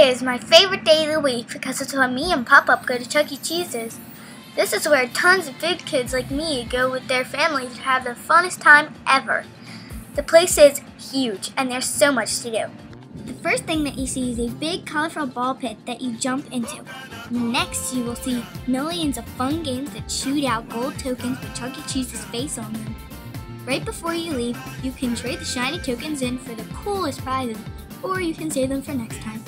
Today is my favorite day of the week because it's when me and Pop-Up go to Chuck E. Cheese's. This is where tons of big kids like me go with their families to have the funnest time ever. The place is huge and there's so much to do. The first thing that you see is a big colorful ball pit that you jump into. Next you will see millions of fun games that shoot out gold tokens with Chuck E. Cheese's face on them. Right before you leave, you can trade the shiny tokens in for the coolest prizes, or you can save them for next time.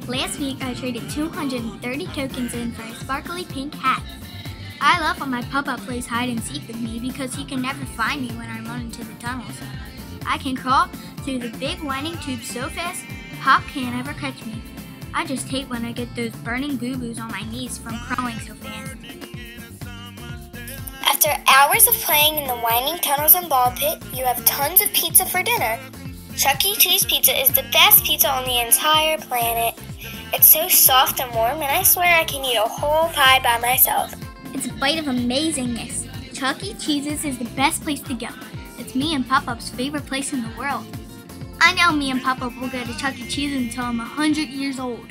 Last week I traded 230 tokens in for a sparkly pink hat. I love when my Pop-Up plays hide and seek with me because he can never find me when I run into the tunnels. I can crawl through the big winding tube so fast, Pop can't ever catch me. I just hate when I get those burning boo-boos on my knees from crawling so fast. After hours of playing in the winding tunnels and ball pit, you have tons of pizza for dinner. Chuck E. Cheese pizza is the best pizza on the entire planet. It's so soft and warm, and I swear I can eat a whole pie by myself. It's a bite of amazingness. Chuck E. Cheese's is the best place to go. It's me and Pop-Up's favorite place in the world. I know me and Pop-Up will go to Chuck E. Cheese's until I'm 100 years old.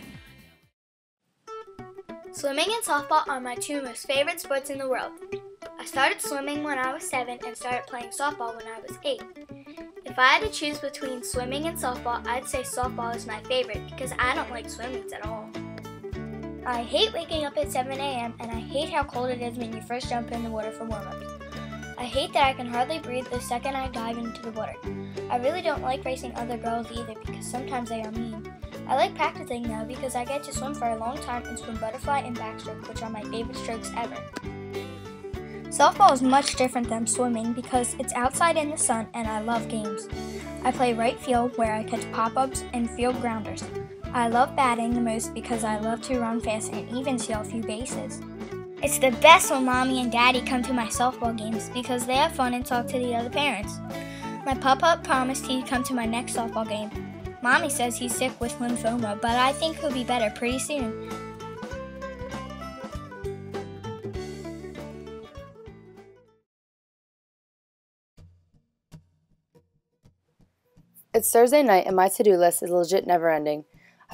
Swimming and softball are my two most favorite sports in the world. I started swimming when I was 7 and started playing softball when I was 8. If I had to choose between swimming and softball, I'd say softball is my favorite because I don't like swimming at all. I hate waking up at 7 a.m. and I hate how cold it is when you first jump in the water for warm-ups. I hate that I can hardly breathe the second I dive into the water. I really don't like racing other girls either because sometimes they are mean. I like practicing though because I get to swim for a long time and swim butterfly and backstroke, which are my favorite strokes ever. Softball is much different than swimming because it's outside in the sun and I love games. I play right field where I catch pop-ups and field grounders. I love batting the most because I love to run fast and even steal a few bases. It's the best when Mommy and Daddy come to my softball games because they have fun and talk to the other parents. My Pop-Up promised he'd come to my next softball game. Mommy says he's sick with lymphoma, but I think he'll be better pretty soon. It's Thursday night and my to-do list is legit never-ending.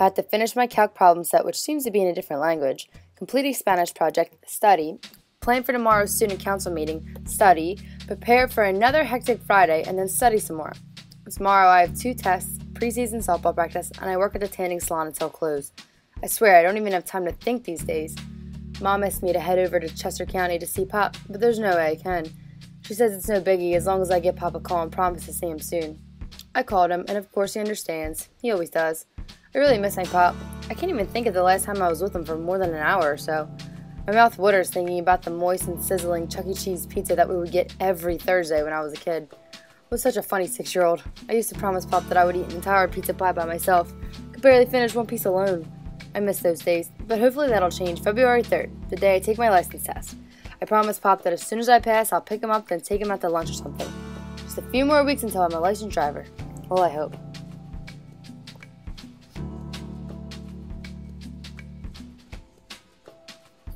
I have to finish my calc problem set, which seems to be in a different language, complete a Spanish project, study, plan for tomorrow's student council meeting, study, prepare for another hectic Friday, and then study some more. Tomorrow I have 2 tests, preseason softball practice, and I work at the tanning salon until close. I swear I don't even have time to think these days. Mom asked me to head over to Chester County to see Pop, but there's no way I can. She says it's no biggie as long as I give Pop a call and promise to see him soon. I called him, and of course he understands. He always does. I really miss my Pop. I can't even think of the last time I was with him for more than an hour or so. My mouth waters thinking about the moist and sizzling Chuck E. Cheese pizza that we would get every Thursday when I was a kid. I was such a funny 6-year-old. I used to promise Pop that I would eat an entire pizza pie by myself. Could barely finish one piece alone. I miss those days, but hopefully that'll change February 3rd, the day I take my license test. I promise Pop that as soon as I pass, I'll pick him up and take him out to lunch or something. Just a few more weeks until I'm a licensed driver. Well, I hope.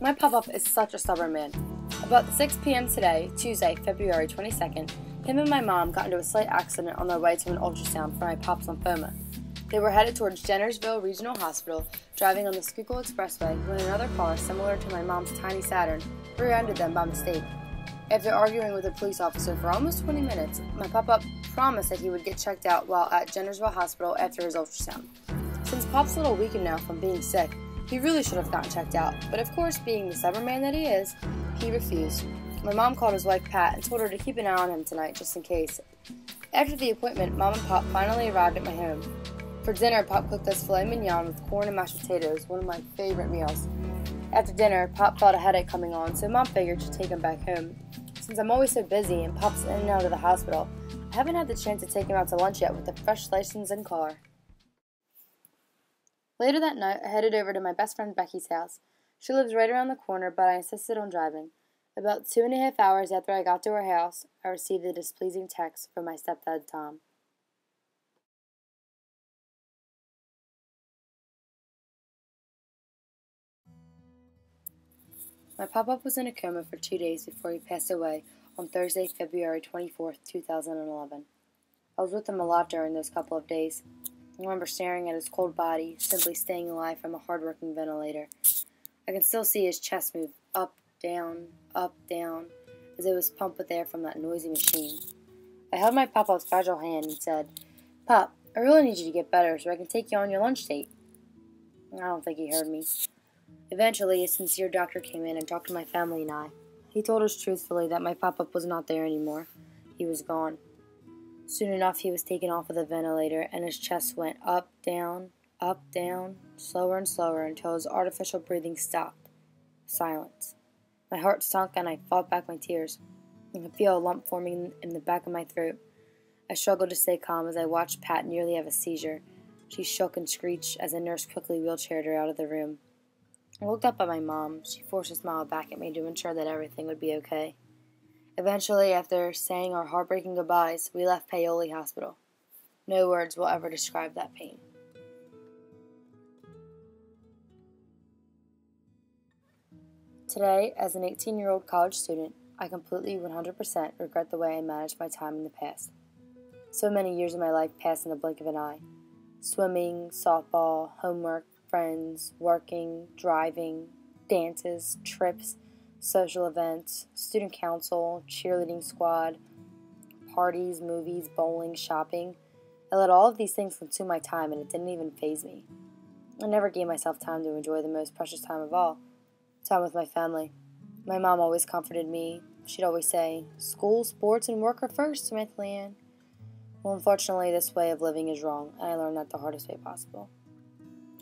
My Pop-Up is such a stubborn man. About 6 p.m. today, Tuesday, February 22nd, him and my mom got into a slight accident on their way to an ultrasound for my Pop's lymphoma. They were headed towards Jennersville Regional Hospital, driving on the Schuylkill Expressway when another car similar to my mom's tiny Saturn rear-ended them by mistake. After arguing with a police officer for almost 20 minutes, my Pop-Up promised that he would get checked out while at Jennersville Hospital after his ultrasound. Since Pop's a little weakened now from being sick, he really should have gotten checked out, but of course, being the stubborn man that he is, he refused. My mom called his wife Pat and told her to keep an eye on him tonight just in case. After the appointment, Mom and Pop finally arrived at my home. For dinner, Pop cooked us filet mignon with corn and mashed potatoes, one of my favorite meals. After dinner, Pop felt a headache coming on, so Mom figured she'd take him back home. Since I'm always so busy and Pop's in and out of the hospital, I haven't had the chance to take him out to lunch yet with a fresh license and car. Later that night, I headed over to my best friend Becky's house. She lives right around the corner, but I insisted on driving. About 2.5 hours after I got to her house, I received a displeasing text from my stepdad, Tom. My Pop-Up was in a coma for 2 days before he passed away on Thursday, February 24th, 2011. I was with him a lot during those couple of days. I remember staring at his cold body, simply staying alive from a hard-working ventilator. I can still see his chest move up, down, as it was pumped with air from that noisy machine. I held my Papa's fragile hand and said, "Pop, I really need you to get better so I can take you on your lunch date." I don't think he heard me. Eventually, a sincere doctor came in and talked to my family and I. He told us truthfully that my Pop-Up was not there anymore. He was gone. Soon enough, he was taken off of the ventilator, and his chest went up, down, slower and slower until his artificial breathing stopped. Silence. My heart sunk, and I fought back my tears. I could feel a lump forming in the back of my throat. I struggled to stay calm as I watched Pat nearly have a seizure. She shook and screeched as a nurse quickly wheelchaired her out of the room. I looked up at my mom. She forced a smile back at me to ensure that everything would be okay. Eventually, after saying our heartbreaking goodbyes, we left Paoli Hospital. No words will ever describe that pain. Today, as an 18-year-old college student, I completely 100% regret the way I managed my time in the past. So many years of my life passed in the blink of an eye. Swimming, softball, homework, friends, working, driving, dances, trips, social events, student council, cheerleading squad, parties, movies, bowling, shopping. I let all of these things consume my time and it didn't even faze me. I never gave myself time to enjoy the most precious time of all, time with my family. My mom always comforted me. She'd always say, "School, sports, and work are first, Samantha Ann." Well, unfortunately, this way of living is wrong, and I learned that the hardest way possible.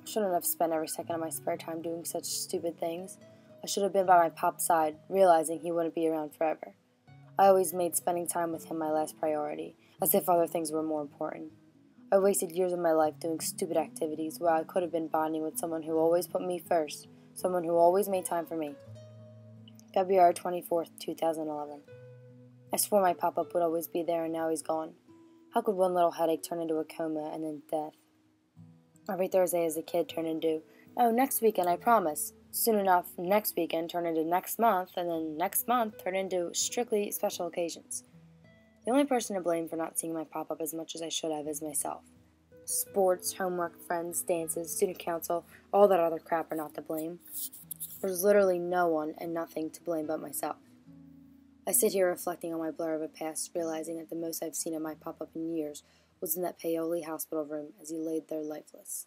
I shouldn't have spent every second of my spare time doing such stupid things. I should have been by my pop's side, realizing he wouldn't be around forever. I always made spending time with him my last priority, as if other things were more important. I wasted years of my life doing stupid activities where I could have been bonding with someone who always put me first, someone who always made time for me. February 24th, 2011. I swore my Pop-Up would always be there, and now he's gone. How could one little headache turn into a coma and then death? Every Thursday as a kid turned into, "Oh, next weekend, I promise." Soon enough, next weekend turned into next month, and then next month turned into strictly special occasions. The only person to blame for not seeing my Pop-Up as much as I should have is myself. Sports, homework, friends, dances, student council, all that other crap are not to blame. There's literally no one and nothing to blame but myself. I sit here reflecting on my blur of a past, realizing that the most I've seen of my Pop-Up in years was in that Paoli hospital room as he laid there lifeless.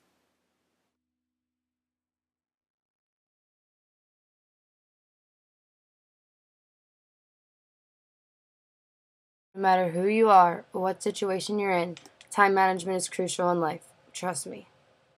No matter who you are or what situation you're in, time management is crucial in life. Trust me.